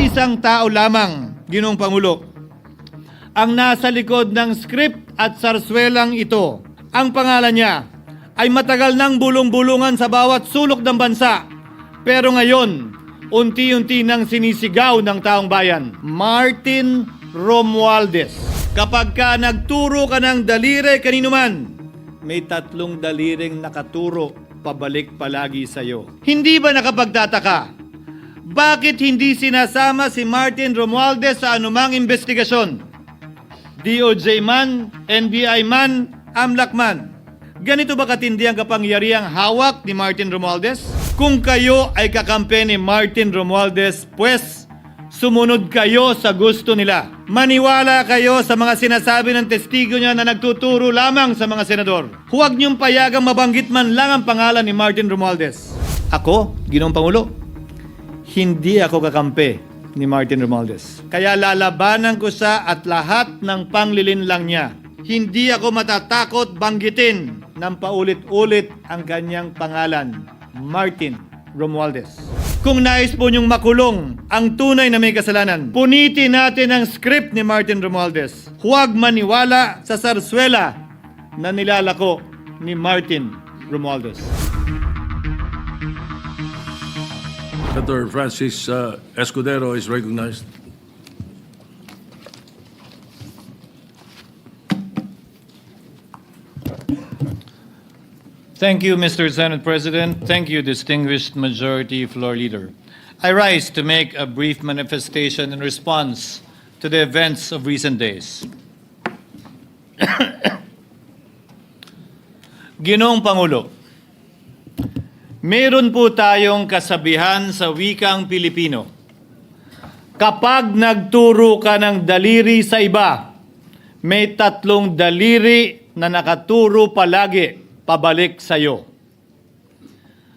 Isang tao lamang, Ginoong Pangulo, ang nasa likod ng script at sarswelang ito. Ang pangalan niya ay matagal nang bulong-bulungan sa bawat sulok ng bansa. Pero ngayon, unti-unti nang sinisigaw ng taong bayan. Martin Romualdez. Kapag ka nagturo ka ng daliri kanino man, may tatlong daliring nakaturo pabalik palagi sa iyo. Hindi ba nakapagtataka? Bakit hindi sinasama si Martin Romualdez sa anumang investigasyon? DOJ man, NBI man, AMLAC man. Ganito ba katindi ang kapangyarihang hawak ni Martin Romualdez? Kung kayo ay kakampi ni Martin Romualdez, pues sumunod kayo sa gusto nila. Maniwala kayo sa mga sinasabi ng testigo niya na nagtuturo lamang sa mga senador. Huwag niyong payagang mabanggit man lang ang pangalan ni Martin Romualdez. Ako, Ginoong Pangulo, hindi ako kakampi ni Martin Romualdez. Kaya lalabanan ko siya at lahat ng panglilinlang niya. Hindi ako matatakot banggitin ng paulit-ulit ang kanyang pangalan, Martin Romualdez. Kung nais po niyong makulong ang tunay na may kasalanan, punitin natin ang script ni Martin Romualdez. Huwag maniwala sa sarswela na nilalako ni Martin Romualdez. Senator Francis Escudero is recognized. Thank you, Mr. Senate President. Thank you, distinguished Majority Floor Leader. I rise to make a brief manifestation in response to the events of recent days. Ginoong Pangulo, meron po tayong kasabihan sa wikang Pilipino. Kapag nagturo ka ng daliri sa iba, may tatlong daliri na nakaturo palagi pabalik sa iyo.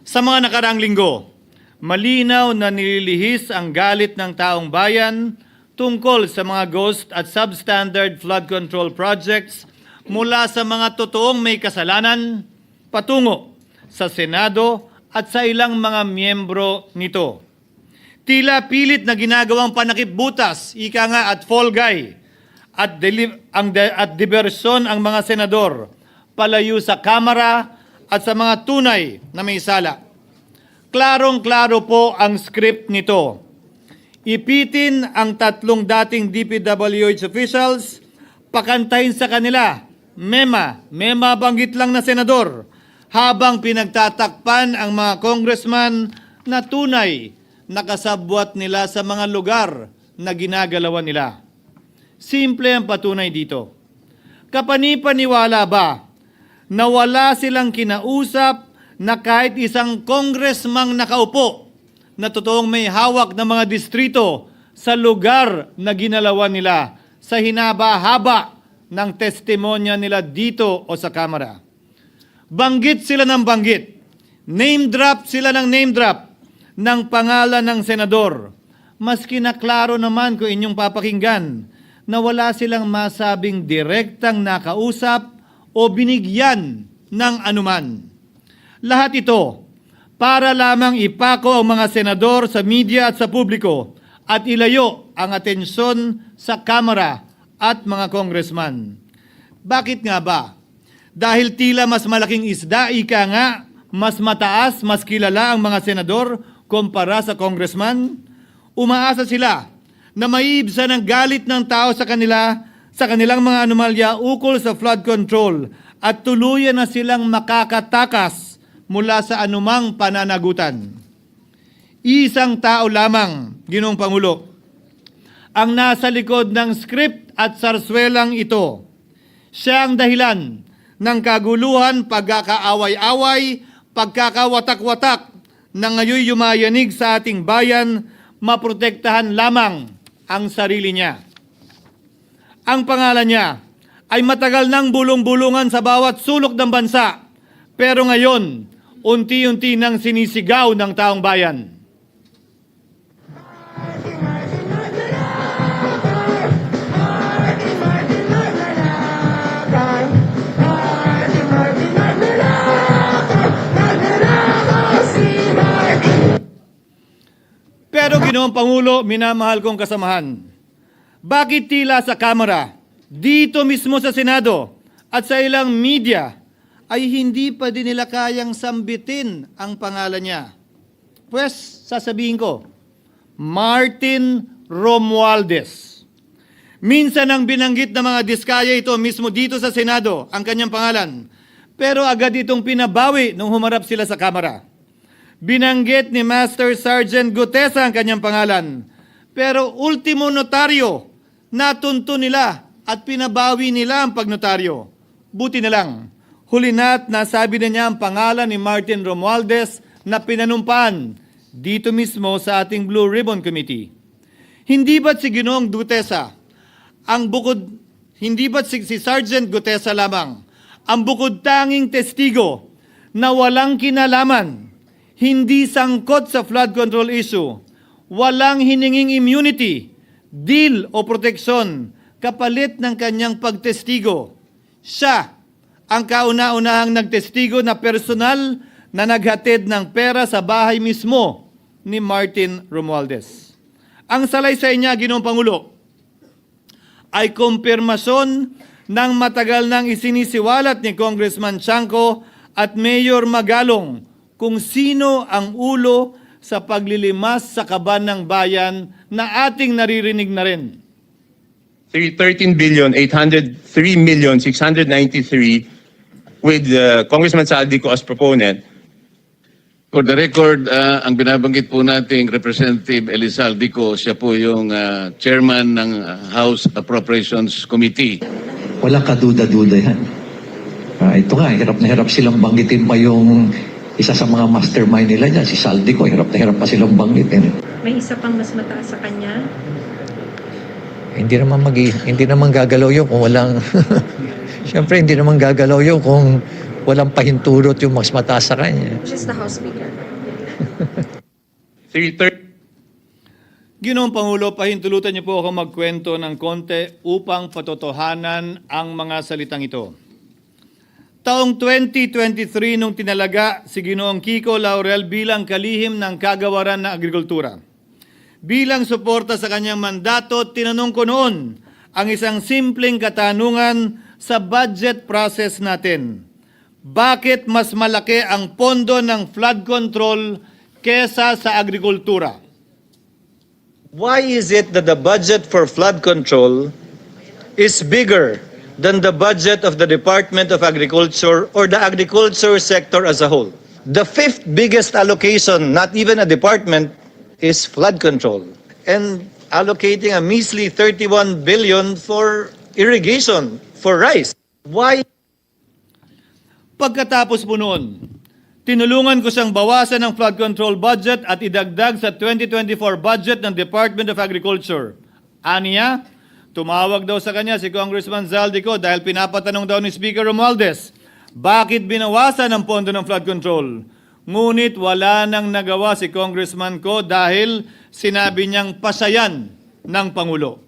Sa mga nakaraang linggo, malinaw na nililihis ang galit ng taong bayan tungkol sa mga ghost at substandard flood control projects mula sa mga totoong may kasalanan patungo sa Senado at sa ilang mga miyembro nito. Tila pilit na ginagawang panakipbutas, ika nga at fall guy, at diversyon ang mga senador palayo sa Kamara at sa mga tunay na may sala. Klarong-klaro po ang script nito. Ipitin ang tatlong dating DPWH officials, pakantahin sa kanila, mema banggit lang na senador, habang pinagtatakpan ang mga congressman na tunay nakasabwat nila sa mga lugar na ginagalawan nila. Simple ang patunay dito. Kapanipaniwala ba na wala silang kinausap na kahit isang congressman nakaupo na totoong may hawak ng mga distrito sa lugar na ginalawan nila sa hinaba-haba ng testimonya nila dito o sa Kamara? Banggit sila ng banggit, name drop sila ng name drop ng pangalan ng senador. Maski na klaro naman kung inyong papakinggan na wala silang masabing direktang nakausap o binigyan ng anuman. Lahat ito para lamang ipako ang mga senador sa media at sa publiko at ilayo ang atensyon sa Kamara at mga congressman. Bakit nga ba? Dahil tila mas malaking isda, ika nga, mas mataas, mas kilala ang mga senador kumpara sa congressman? Umaasa sila na maiibsan ang galit ng tao sa kanilang mga anomalya ukol sa flood control at tuluyan na silang makakatakas mula sa anumang pananagutan. Isang tao lamang, Ginoong Pangulo, ang nasa likod ng script at sarswelang ito. Siya ang dahilan ng kaguluhan, pagkakaaway-away, pagkakawatak-watak na ngayon yumayanig sa ating bayan, maprotektahan lamang ang sarili niya. Ang pangalan niya ay matagal nang bulong-bulungan sa bawat sulok ng bansa, pero ngayon, unti-unti nang sinisigaw ng taong bayan. Pero Ginoong Ginoong Pangulo, minamahal kong kasamahan, bakit tila sa Kamara, dito mismo sa Senado, at sa ilang media, ay hindi pa din nila kayang sambitin ang pangalan niya? Pues, sasabihin ko, Martin Romualdez. Minsan ang binanggit ng mga diskaya ito mismo dito sa Senado, ang kanyang pangalan. Pero agad itong pinabawi nung humarap sila sa Kamara. Binanggit ni Master Sergeant Gutesa ang kanyang pangalan. Pero ultimo notaryo, natunto nila at pinabawi nila ang pagnotaryo. Buti na lang, huli na't nasabi na niya ang pangalan ni Martin Romualdez na pinanumpaan dito mismo sa ating Blue Ribbon Committee. Hindi ba't si Ginoong Gutesa hindi ba't si Sergeant Gutesa lamang ang bukod tanging testigo na walang kinalaman, hindi sangkot sa flood control issue, walang hininging immunity, deal o proteksyon kapalit ng kanyang pagtestigo? Siya ang kauna-unahang nagtestigo na personal na naghatid ng pera sa bahay mismo ni Martin Romualdez. Ang salaysay niya, Ginoong Pangulo, ay kumpirmasyon ng matagal nang isinisiwalat ni Congressman Chanco at Mayor Magalong kung sino ang ulo sa paglilimas sa kaban ng bayan na ating naririnig na rin. 13,803,693 with Congressman Saldico as proponent. For the record, ang binabanggit po nating Representative Elizalde, siya po yung chairman ng House Appropriations Committee. Walang kaduda-duda yan. Ito nga, hirap na hirap silang banggitin pa yung isa sa mga mastermind nila dyan, si Saldico. Hirap na hirap pa silang banggitin. May isa pang mas mataas sa kanya? Hindi naman gagalaw yun kung walang... Siyempre, hindi naman gagalaw yun kung walang pahintulot yung mas mataas sa kanya. Just the House Speaker. Ginoong Pangulo, pahintulutan niyo po ako magkwento ng konti upang patotohanan ang mga salitang ito. Taong 2023 nung tinalaga si Ginoong Kiko Laurel bilang kalihim ng kagawaran ng agrikultura. Bilang suporta sa kanyang mandato, tinanong ko noon ang isang simpleng katanungan sa budget process natin. Bakit mas malaki ang pondo ng flood control kesa sa agrikultura? Why is it that the budget for flood control is bigger than the budget of the Department of Agriculture or the agriculture sector as a whole? The fifth biggest allocation, not even a department, is flood control. And allocating a measly 31 billion for irrigation, for rice. Why? Pagkatapos po noon, tinulungan ko siyang bawasan ang flood control budget at idagdag sa 2024 budget ng Department of Agriculture. Aniya, tumawag daw sa kanya si Congressman Zaldico dahil pinapatanong daw ni Speaker Romualdez, bakit binawasan ang pondo ng flood control? Ngunit wala nang nagawa si Congressman ko dahil sinabi niyang pasayan ng Pangulo.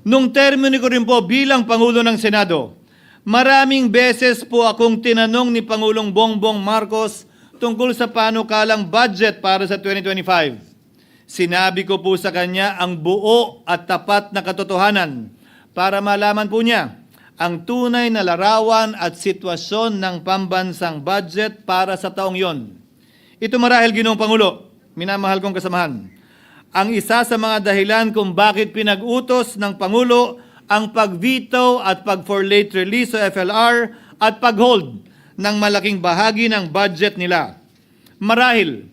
Nung termino ko rin po bilang Pangulo ng Senado, maraming beses po akong tinanong ni Pangulong Bongbong Marcos tungkol sa panukalang budget para sa 2025. Sinabi ko po sa kanya ang buo at tapat na katotohanan para malaman po niya ang tunay na larawan at sitwasyon ng pambansang budget para sa taong yon. Ito marahil, Ginoong Pangulo, minamahal kong kasamahan, ang isa sa mga dahilan kung bakit pinag-utos ng Pangulo ang pag-veto at pag-for late release o FLR at pag-hold ng malaking bahagi ng budget nila. Marahil,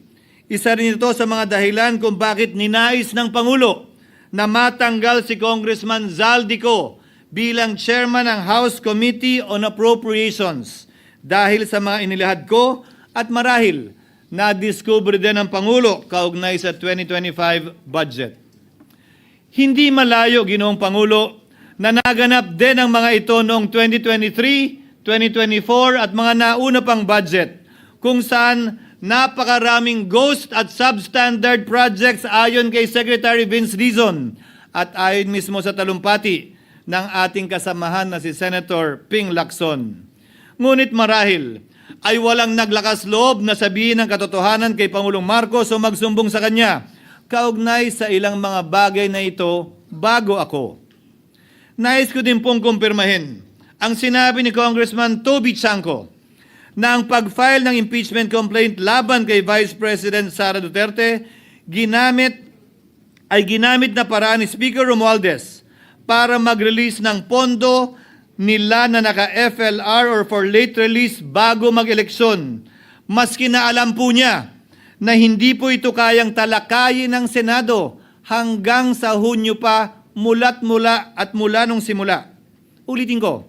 isa rin ito sa mga dahilan kung bakit ninais ng Pangulo na matanggal si Congressman Zaldico bilang chairman ng House Committee on Appropriations dahil sa mga inilahad ko at marahil na-discover din ng Pangulo kaugnay sa 2025 budget. Hindi malayo, Ginoong Pangulo, na naganap din ang mga ito noong 2023, 2024 at mga nauna pang budget kung saan napakaraming ghost at substandard projects ayon kay Secretary Vince Dizon at ayon mismo sa talumpati ng ating kasamahan na si Senator Ping Lacson. Ngunit marahil ay walang naglakas loob na sabihin ang katotohanan kay Pangulong Marcos o magsumbong sa kanya kaugnay sa ilang mga bagay na ito bago ako. Nais ko din pong kumpirmahin ang sinabi ni Congressman Toby Chanco na ang pag-file ng impeachment complaint laban kay Vice President Sara Duterte ginamit na paraan ni Speaker Romualdez para mag-release ng pondo nila na naka-FLR or for late release bago mag-eleksyon. Maski na alam po niya na hindi po ito kayang talakayin ng Senado hanggang sa Hunyo pa mula nung simula. Ulitin ko,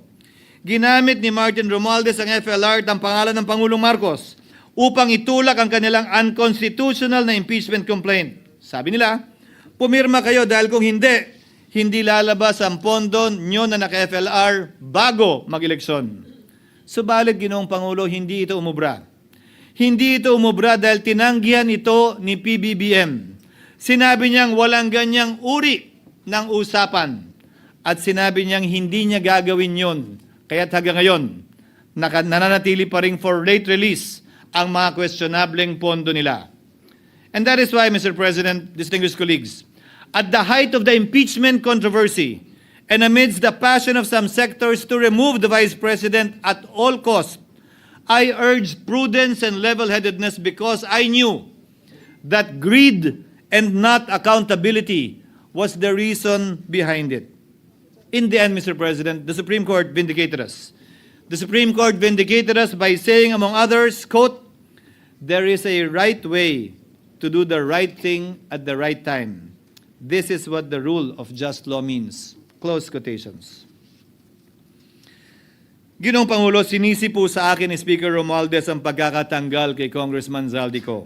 ginamit ni Martin Romualdez ang FLR at ang pangalan ng Pangulong Marcos upang itulak ang kanilang unconstitutional na impeachment complaint. Sabi nila, pumirma kayo dahil kung hindi lalabas ang pondo nyo na naka-FLR bago mag-eleksyon. Subalit, Ginoong Pangulo, hindi ito umubra. Hindi ito umubra dahil tinanggihan ito ni PBBM. Sinabi niyang walang ganyang uri ng usapan at sinabi niyang hindi niya gagawin yon. Kaya't hanggang ngayon, nananatili pa rin for late release ang mga questionableng pondo nila. And that is why, Mr. President, distinguished colleagues, at the height of the impeachment controversy and amidst the passion of some sectors to remove the Vice President at all costs, I urged prudence and level-headedness because I knew that greed and not accountability was the reason behind it. In the end, Mr. President, the Supreme Court vindicated us. The Supreme Court vindicated us by saying, among others, quote, "There is a right way to do the right thing at the right time. This is what the rule of just law means." Close quotations. Ginoong Pangulo, sinisi po sa akin ni Speaker Romualdez ang pagkakatanggal kay Congressman Zaldico.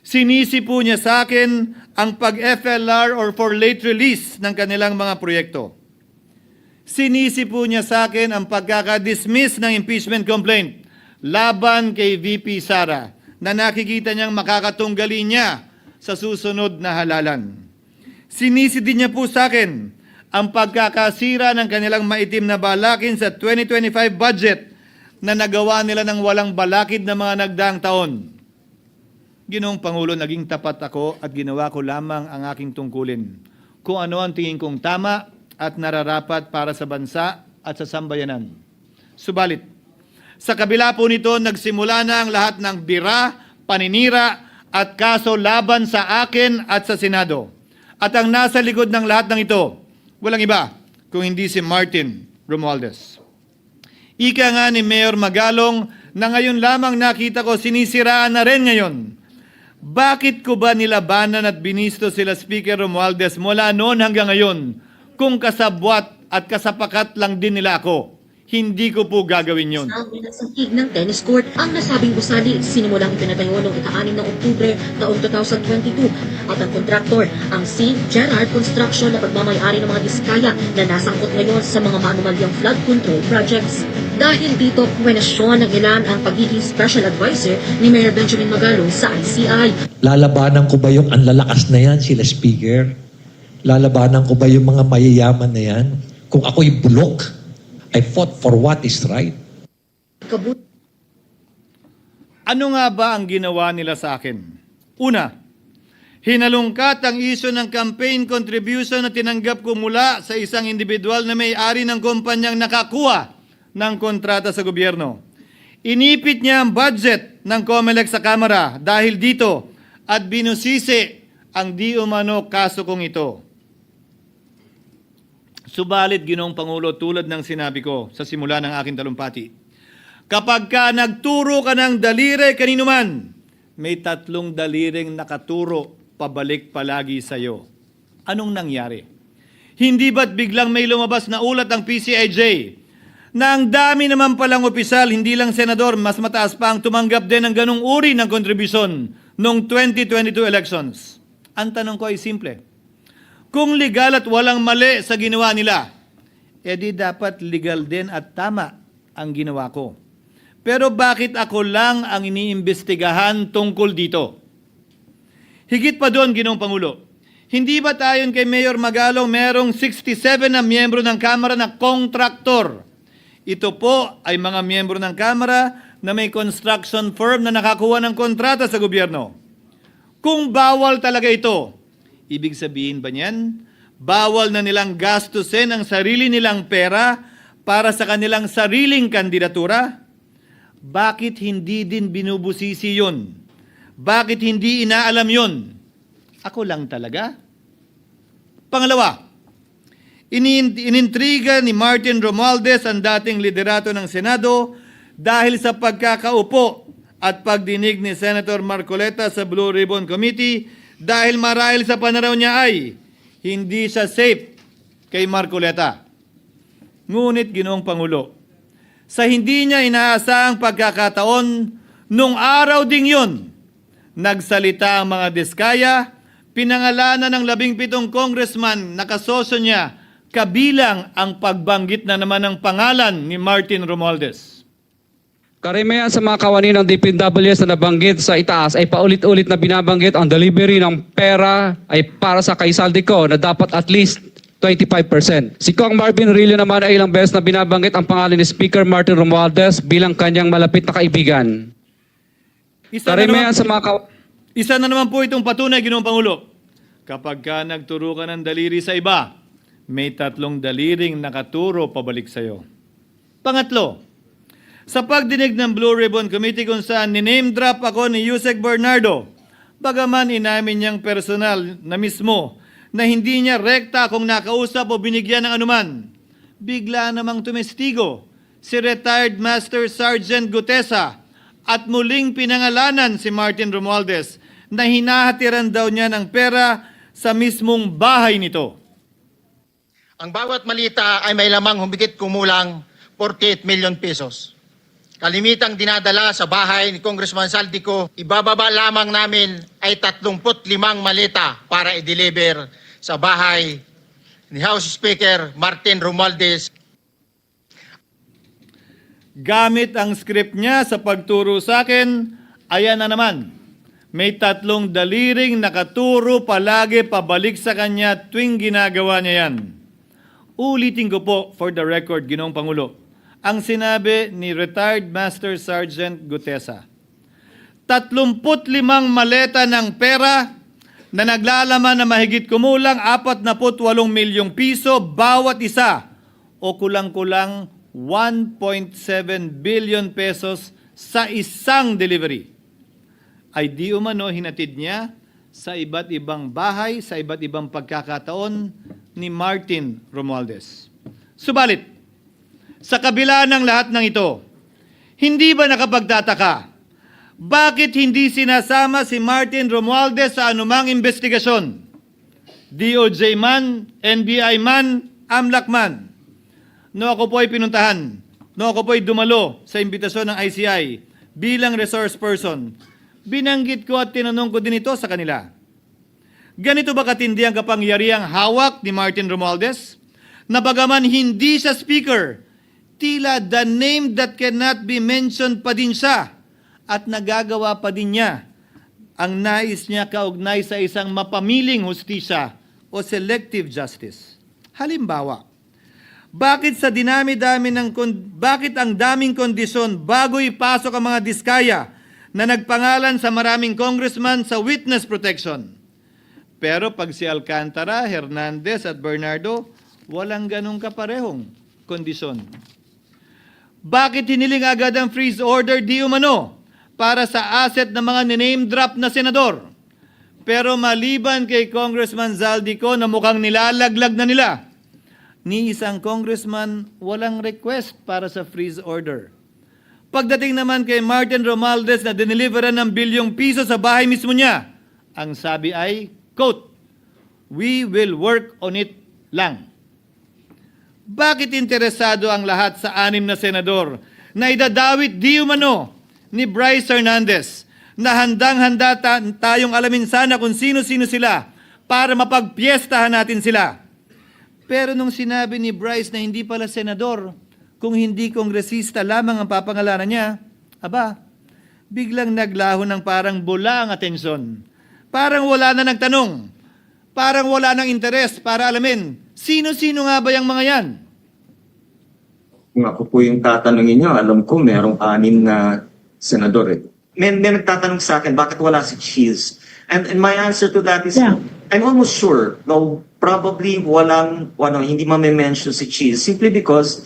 Sinisi po niya sa akin ang pag-FLR or for late release ng kanilang mga proyekto. Sinisi po niya sa akin ang pagkakadismiss ng impeachment complaint laban kay VP Sara na nakikita niyang makakatunggali niya sa susunod na halalan. Sinisi din niya po sa akin ang pagkakasira ng kanilang maitim na balakin sa 2025 budget na nagawa nila ng walang balakid na mga nagdaang taon. Ginoong Pangulo, naging tapat ako at ginawa ko lamang ang aking tungkulin. Kung ano ang tingin kong tama at nararapat para sa bansa at sa sambayanan. Subalit, sa kabila po nito, nagsimula na ang lahat ng bira, paninira at kaso laban sa akin at sa Senado. At ang nasa likod ng lahat ng ito, walang iba kung hindi si Martin Romualdez. Ika nga ni Mayor Magalong na ngayon lamang nakita ko sinisiraan na rin ngayon. Bakit ko ba nilabanan at binisto sila Speaker Romualdez mula noon hanggang ngayon kung kasabwat at kasapakat lang din nila ako? Hindi ko po gagawin yon. Ang nagsangkig ng tennis court ang nasabing gusali sinimulang pinatayo noong ika-6 ng Oktubre taong 2022 at ang kontraktor ang St. Gerard Construction na pagmamayari ng mga diskaya na nasangkot ngayon sa mga maanumalyang flood control projects. Dahil dito, kwenasyon ng ilan ang pagiging special advisor ni Mayor Benjamin Magalong sa ICI. Lalabanan ko ba yung anlalakas na yan, sila Speaker? Lalabanan ko ba yung mga mayayaman na yan? Kung ako'y bulok, I fought for what is right. Ano nga ba ang ginawa nila sa akin? Una, hinalungkat ang isyo ng campaign contribution na tinanggap ko mula sa isang individual na may-ari ng kumpanyang nakakuha ng kontrata sa gobyerno. Inipit niya ang budget ng COMELEC sa Kamara dahil dito at binusisi ang di umano kaso kong ito. Subalit, Ginoong Pangulo, tulad ng sinabi ko sa simula ng aking talumpati, kapag ka nagturo ka ng daliri kanino man, may 3 daliring nakaturo pabalik palagi sa iyo. Anong nangyari? Hindi ba't biglang may lumabas na ulat ang PCIJ na ang dami naman palang opisyal, hindi lang senador, mas mataas pa ang tumanggap din ng ganung uri ng kontribusyon noong 2022 elections? Ang tanong ko ay simple. Kung legal at walang mali sa ginawa nila, edi dapat legal din at tama ang ginawa ko. Pero bakit ako lang ang iniimbestigahan tungkol dito? Higit pa doon, Ginoong Pangulo, hindi ba tayon kay Mayor Magalong merong 67 na miyembro ng Kamara na kontraktor? Ito po ay mga miyembro ng Kamara na may construction firm na nakakuha ng kontrata sa gobyerno. Kung bawal talaga ito, ibig sabihin ba niyan, bawal na nilang gastusin ang sarili nilang pera para sa kanilang sariling kandidatura? Bakit hindi din binubusisi yun? Bakit hindi inaalam yun? Ako lang talaga? Pangalawa, inintriga ni Martin Romualdez ang dating liderato ng Senado dahil sa pagkakaupo at pagdinig ni Senator Marcoleta sa Blue Ribbon Committee dahil marahil sa pananaw niya ay hindi siya safe kay Marcoleta. Ngunit, Ginoong Pangulo, sa hindi niya inaasahang pagkakataon, nung araw ding yun, nagsalita ang mga diskaya, pinangalanan ng 17 congressman na kasosyo niya, kabilang ang pagbanggit na naman ng pangalan ni Martin Romualdez. Karamihan sa mga kawani ng DPWH na nabanggit sa itaas ay paulit-ulit na binabanggit ang delivery ng pera ay para sa kay Saldico na dapat at least 25%. Si Kong Marvin Rillo naman ay ilang beses na binabanggit ang pangalan ni Speaker Martin Romualdez bilang kanyang malapit na kaibigan. Karamihan sa mga Isa na naman po itong patunay, Ginoong Pangulo. Kapag ka nagturo ka ng daliri sa iba, may 3 daliring nakaturo pabalik sa iyo. Pangatlo, sa pagdinig ng Blue Ribbon Committee kung saan niname drop ako ni Yusek Bernardo, bagaman inamin niyang personal na mismo na hindi niya rekta kung nakausap o binigyan ng anuman, bigla namang tumestigo si retired Master Sergeant Gutesa at muling pinangalanan si Martin Romualdez na hinahatiran daw niya ng pera sa mismong bahay nito. Ang bawat malita ay may lamang humigit kumulang 48 million pesos. Kalimitang dinadala sa bahay ni Congressman Saldico, ibababa lamang namin ay 35 malita para i-deliver sa bahay ni House Speaker Martin Romualdez. Gamit ang script niya sa pagturo sa akin, ayan na naman. May 3 daliring nakaturo palagi pabalik sa kanya tuwing ginagawa niya yan. Ulitin ko po for the record, Ginoong Pangulo, ang sinabi ni retired Master Sergeant Gutesa. 35 maleta ng pera na naglalaman na mahigit kumulang 48 milyong piso bawat isa o kulang-kulang 1.7 billion pesos sa isang delivery. Ay di umano hinatid niya sa iba't ibang bahay, sa iba't ibang pagkakataon ni Martin Romualdez. Subalit, sa kabila ng lahat ng ito, hindi ba nakapagtataka? Bakit hindi sinasama si Martin Romualdez sa anumang investigasyon? DOJ man, NBI man, AMLAC man. No ako po ay pinuntahan, no ako po ay dumalo sa imbitasyon ng ICI bilang resource person, binanggit ko at tinanong ko din ito sa kanila. Ganito ba katindi ang kapangyarihang hawak ni Martin Romualdez? Na bagaman hindi siya speaker, tila the name that cannot be mentioned pa din siya at nagagawa pa din niya ang nais niya kaugnay sa isang mapamiling hustisya o selective justice. Halimbawa, bakit ang daming kondisyon bago ipasok ang mga diskaya na nagpangalan sa maraming congressman sa witness protection? Pero pag si Alcantara, Hernandez at Bernardo, walang ganong kaparehong kondisyon. Bakit hiniling agad ang freeze order di umano para sa asset ng mga niname drop na senador? Pero maliban kay Congressman Zaldico na mukhang nilalaglag na nila, ni isang congressman walang request para sa freeze order. Pagdating naman kay Martin Romualdez na dineliveran ng bilyong piso sa bahay mismo niya, ang sabi ay, quote, "We will work on it lang." Bakit interesado ang lahat sa 6 na senador na idadawit di umano ni Bryce Hernandez na handang-handa tayong alamin sana kung sino-sino sila para mapagpiestahan natin sila? Pero nung sinabi ni Bryce na hindi pala senador, kung hindi kongresista lamang ang papangalanan niya, aba, biglang naglaho ng parang bula ang atensyon. Parang wala na nagtanong. Parang wala nang interes para alamin, sino-sino nga ba yung mga yan? Kung ako po yung tatanungin nyo, alam ko merong 6 na senador eh. May nagtatanong sa akin, bakit wala si Cheese? And my answer to that is, I'm almost sure, no, probably hindi mame-mention si Cheese simply because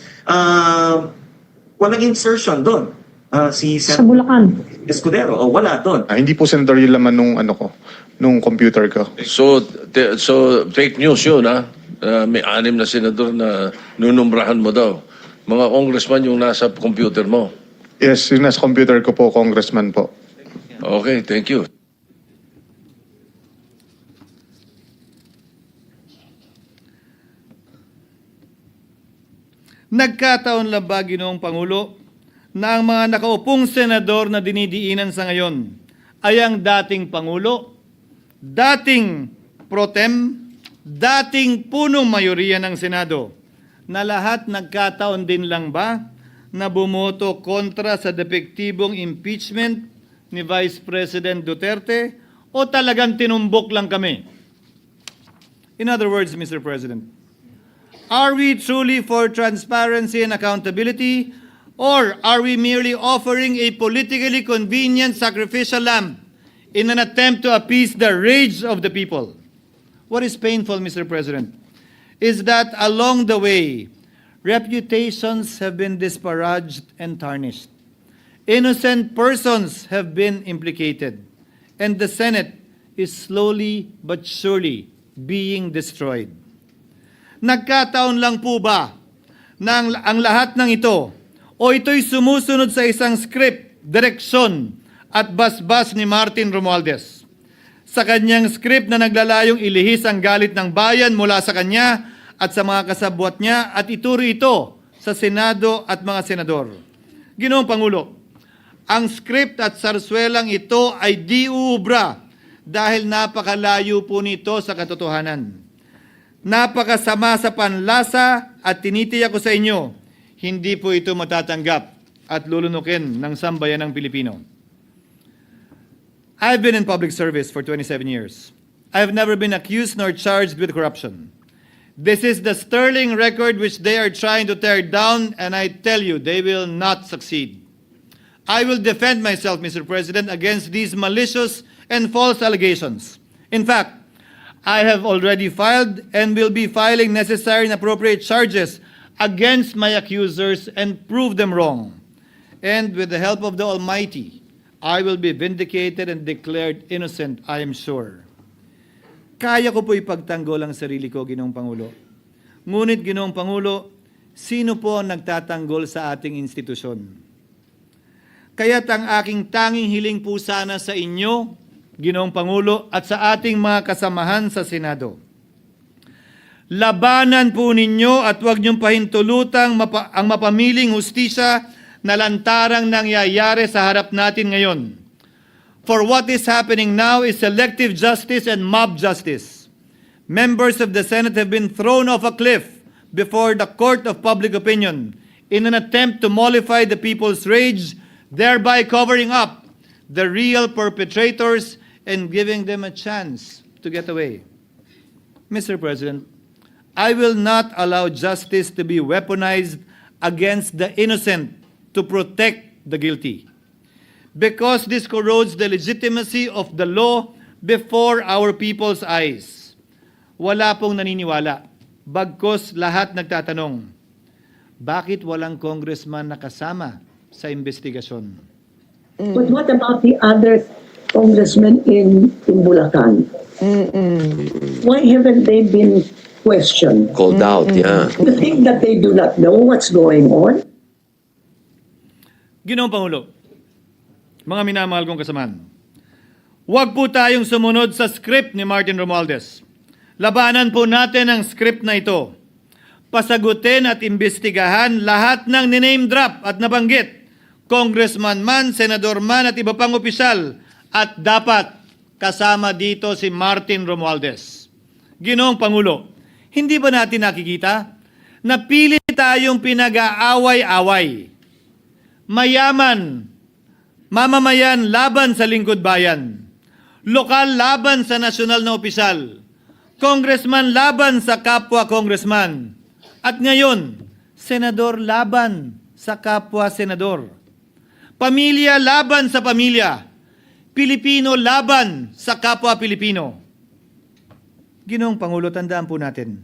walang insertion doon. Si Sa Bulacan. Escudero, wala doon. Hindi po, Senator, yung laman nung computer ko. So fake news yun, ha? May 6 na senador na nunumbrahan mo daw. Mga congressman yung nasa computer mo. Yes, yung nasa computer ko po, congressman po. Okay, thank you. Nagkataon lang ba, Ginoong Pangulo, na ang mga nakaupong senador na dinidiinan sa ngayon ay ang dating Pangulo, dating pro tem, dating punong mayoriya ng Senado, na lahat nagkataon din lang ba na bumoto kontra sa depektibong impeachment ni Vice President Duterte o talagang tinumbok lang kami? In other words, Mr. President, are we truly for transparency and accountability, or are we merely offering a politically convenient sacrificial lamb in an attempt to appease the rage of the people? What is painful, Mr. President, is that along the way, reputations have been disparaged and tarnished. Innocent persons have been implicated, and the Senate is slowly but surely being destroyed. Nagkataon lang po ba na ang lahat ng ito o ito'y sumusunod sa isang script, direksyon at basbas ni Martin Romualdez? Sa kanyang script na naglalayong ilihis ang galit ng bayan mula sa kanya at sa mga kasabwat niya at ituro ito sa Senado at mga senador. Ginoong Pangulo, ang script at sarswelang ito ay di uubra dahil napakalayo po nito sa katotohanan. Napakasama sa panlasa at tinitiyak ko sa inyo, hindi po ito matatanggap at lulunukin ng sambayanang Pilipino. I've been in public service for 27 years. I've never been accused nor charged with corruption. This is the sterling record which they are trying to tear down, and I tell you, they will not succeed. I will defend myself, Mr. President, against these malicious and false allegations. In fact, I have already filed and will be filing necessary and appropriate charges against my accusers and prove them wrong. And with the help of the Almighty, I will be vindicated and declared innocent, I am sure. Kaya ko po ipagtanggol ang sarili ko, Ginoong Pangulo. Ngunit, Ginoong Pangulo, sino po ang nagtatanggol sa ating institusyon? Kaya't ang aking tanging hiling po sana sa inyo, Ginoong Pangulo, at sa ating mga kasamahan sa Senado. Labanan po ninyo at huwag niyong pahintulutang ang mapamiling hustisya na lantarang nangyayari sa harap natin ngayon. For what is happening now is selective justice and mob justice. Members of the Senate have been thrown off a cliff before the court of public opinion in an attempt to mollify the people's rage, thereby covering up the real perpetrators and giving them a chance to get away. Mr. President, I will not allow justice to be weaponized against the innocent to protect the guilty. Because this corrodes the legitimacy of the law before our people's eyes. Wala pong naniniwala. Bagkus lahat nagtatanong, bakit walang congressman nakasama sa investigasyon? But what about the other congressmen in Bulacan? Why haven't they been questioned? Called out, yeah. You think that they do not know what's going on? Ginoong Pangulo, mga minamahal kong kasamahan, huwag po tayong sumunod sa script ni Martin Romualdez. Labanan po natin ang script na ito. Pasagutin at imbestigahan lahat ng niname drop at nabanggit, congressman man, senador man at iba pang opisyal, at dapat kasama dito si Martin Romualdez. Ginoong Pangulo, hindi ba natin nakikita na pili tayong pinag-aaway-away? Mayaman, mamamayan laban sa lingkod bayan, lokal laban sa nasyonal na opisyal, congressman laban sa kapwa congressman, at ngayon, senador laban sa kapwa senador, pamilya laban sa pamilya. Pilipino laban sa kapwa Pilipino. Ginoong Pangulo, tandaan po natin,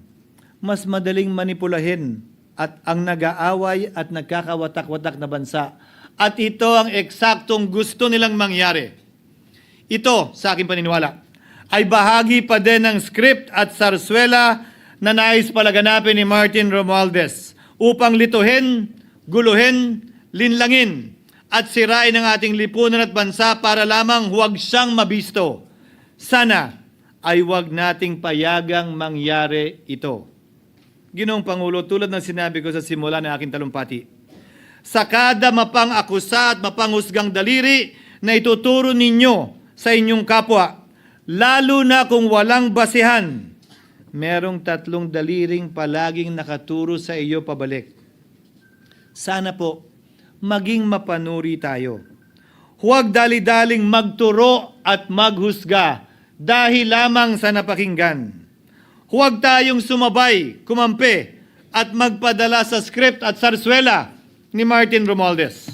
mas madaling manipulahin at ang nag-aaway at nagkakawatak-watak na bansa. At ito ang eksaktong gusto nilang mangyari. Ito, sa aking paniniwala, ay bahagi pa din ng script at sarswela na nais palaganapin ni Martin Romualdez upang lituhin, guluhin, linlangin at sirain ang ating lipunan at bansa para lamang huwag siyang mabisto. Sana ay huwag nating payagang mangyari ito. Ginoong Pangulo, tulad ng sinabi ko sa simula ng aking talumpati, sa kada mapang-akusa at mapanghusgang daliri na ituturo ninyo sa inyong kapwa, lalo na kung walang basihan, merong 3 daliring palaging nakaturo sa iyo pabalik. Sana po, maging mapanuri tayo. Huwag dali-daling magturo at maghusga dahil lamang sa napakinggan. Huwag tayong sumabay, kumampi, at magpadala sa script at sarswela ni Martin Romualdez.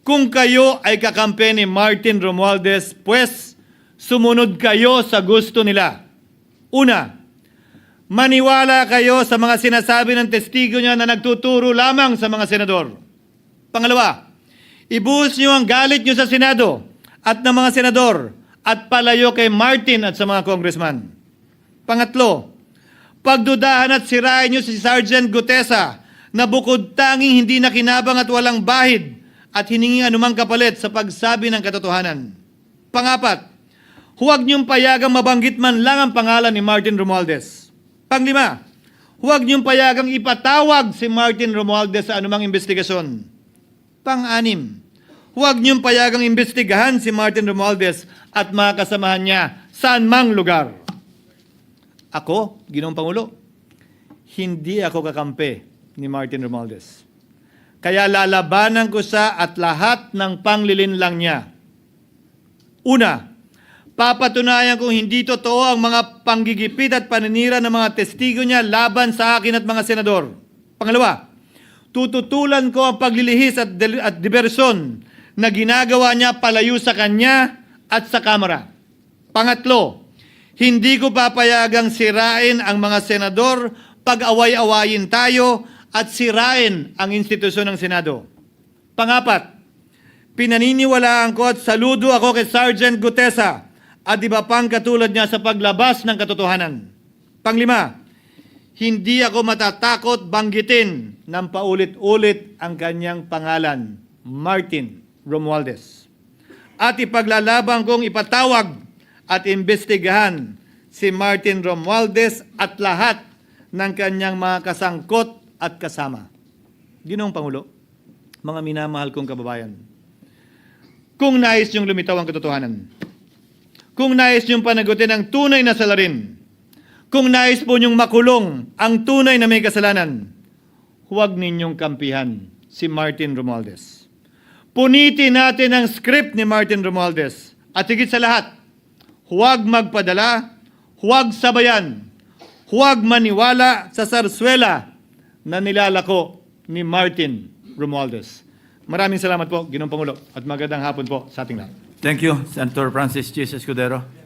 Kung kayo ay kakampi ni Martin Romualdez, pues sumunod kayo sa gusto nila. Una, maniwala kayo sa mga sinasabi ng testigo niya na nagtuturo lamang sa mga senador. Pangalawa, ibuhos niyo ang galit niyo sa Senado at ng mga senador at palayo kay Martin at sa mga congressman. Pangatlo, pagdudahan at sirain niyo si Sergeant Gutesa na bukod tanging hindi nakinabang at walang bahid at hiningi anumang kapalit sa pagsabi ng katotohanan. Pangapat, huwag niyong payagang mabanggit man lang ang pangalan ni Martin Romualdez. Panglima, huwag niyong payagang ipatawag si Martin Romualdez sa anumang investigasyon. Pang-anim, huwag niyong payagang imbestigahan si Martin Romualdez at mga kasamahan niya saan mang lugar. Ako, Ginoong Pangulo, hindi ako kakampi ni Martin Romualdez. Kaya lalabanan ko siya at lahat ng panglilinlang niya. Una, papatunayan kung hindi totoo ang mga panggigipit at paninira ng mga testigo niya laban sa akin at mga senador. Pangalawa, tututulan ko ang paglilihis at diversyon na ginagawa niya palayo sa kanya at sa Kamara. Pangatlo, hindi ko papayagang sirain ang mga senador pag away-awayin tayo at sirain ang institusyon ng Senado. Pangapat, pinaniniwalaan ko at saludo ako kay Sergeant Gutesa at iba pang katulad niya sa paglabas ng katotohanan. Panglima, hindi ako matatakot banggitin ng paulit-ulit ang kanyang pangalan, Martin Romualdez. At ipaglalaban kong ipatawag at imbestigahan si Martin Romualdez at lahat ng kanyang mga kasangkot at kasama. Ginoong Pangulo, mga minamahal kong kababayan, kung nais niyong lumitaw ang katotohanan, kung nais niyong panagutin ang tunay na salarin, kung nais po niyong makulong ang tunay na may kasalanan, huwag ninyong kampihan si Martin Romualdez. Punitin natin ang script ni Martin Romualdez. At higit sa lahat, huwag magpadala, huwag sabayan, huwag maniwala sa sarswela na nilalako ni Martin Romualdez. Maraming salamat po, Ginoong Pangulo, at magandang hapon po sa ating lahat. Thank you, Senator Francis Chis Escudero.